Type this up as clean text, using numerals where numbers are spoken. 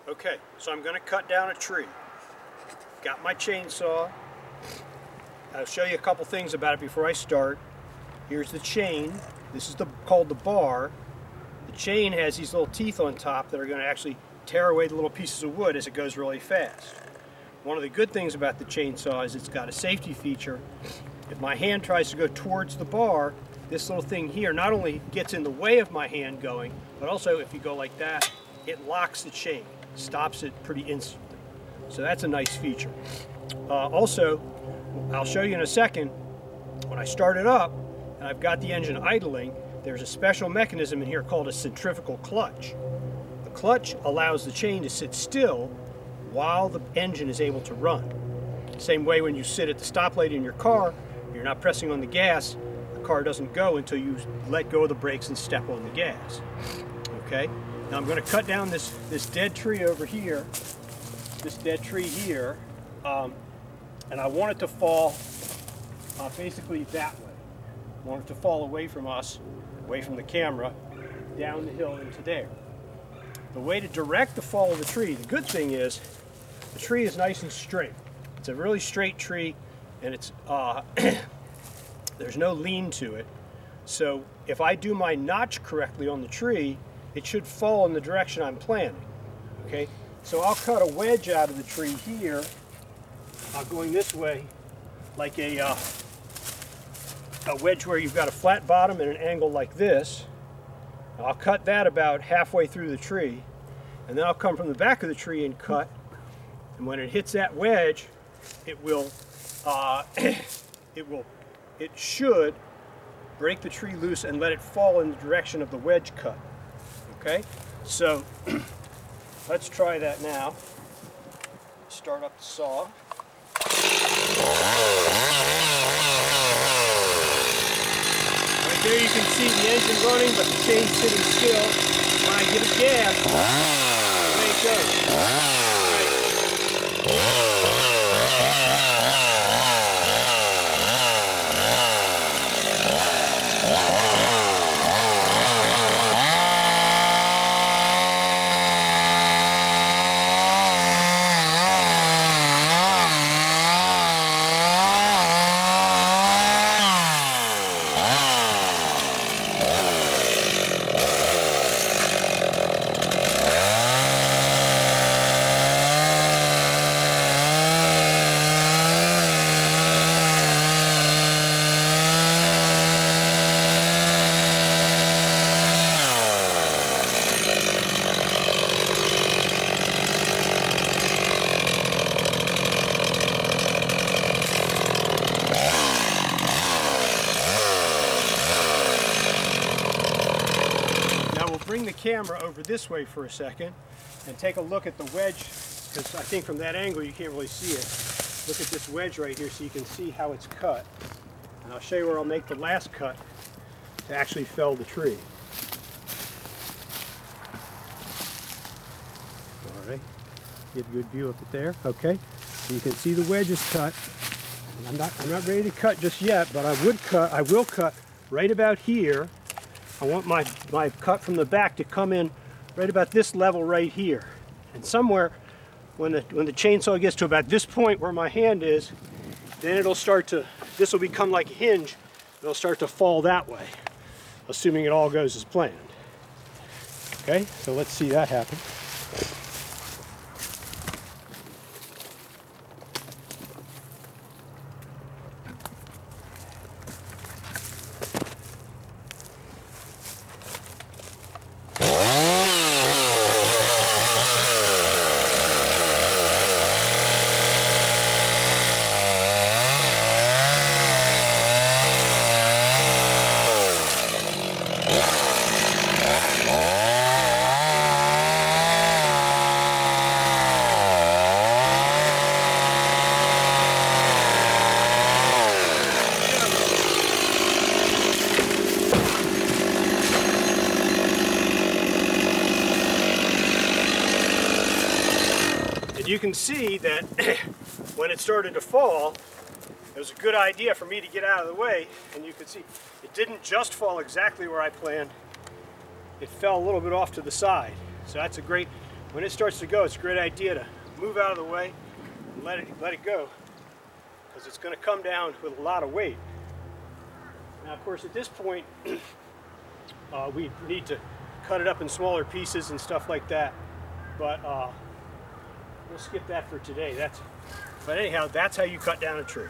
Okay, so I'm going to cut down a tree. Got my chainsaw. I'll show you a couple things about it before I start. Here's the chain. This is called the bar. The chain has these little teeth on top that are going to actually tear away the little pieces of wood as it goes really fast. One of the good things about the chainsaw is it's got a safety feature. If my hand tries to go towards the bar, this little thing here not only gets in the way of my hand going, but also if you go like that, it locks the chain, stops it pretty instantly. So that's a nice feature. Also, I'll show you in a second, when I start it up and I've got the engine idling, there's a special mechanism in here called a centrifugal clutch. The clutch allows the chain to sit still while the engine is able to run. Same way when you sit at the stoplight in your car, you're not pressing on the gas, the car doesn't go until you let go of the brakes and step on the gas. Okay? Now I'm going to cut down this dead tree over here, and I want it to fall basically that way. I want it to fall away from us, away from the camera, down the hill into there. The way to direct the fall of the tree, the good thing is the tree is nice and straight. It's a really straight tree, and it's there's no lean to it. So if I do my notch correctly on the tree, it should fall in the direction I'm planning. Okay, so I'll cut a wedge out of the tree here, going this way, like a wedge where you've got a flat bottom and an angle like this. I'll cut that about halfway through the tree, and then I'll come from the back of the tree and cut. And when it hits that wedge, it should break the tree loose and let it fall in the direction of the wedge cut. Okay, so let's try that now. Start up the saw. Right there you can see the engine running, but the chain's sitting still. When I give it gas, away it goes. Bring the camera over this way for a second and take a look at the wedge, because I think from that angle you can't really see it. Look at this wedge right here so you can see how it's cut. And I'll show you where I'll make the last cut to actually fell the tree. All right, get a good view of it there. Okay, so you can see the wedge is cut. I'm not ready to cut just yet, but I will cut right about here. I want my cut from the back to come in right about this level right here. And somewhere when the chainsaw gets to about this point where my hand is, then it'll start to, this will become like a hinge. It'll start to fall that way, assuming it all goes as planned. Okay, so let's see that happen. You can see that when it started to fall, it was a good idea for me to get out of the way, and you can see it didn't just fall exactly where I planned. It fell a little bit off to the side. So that's a great when it starts to go, it's a great idea to move out of the way and let it go, because it's going to come down with a lot of weight. Now, of course, at this point, we need to cut it up in smaller pieces and stuff like that, but we'll skip that for today. But anyhow, that's how you cut down a tree.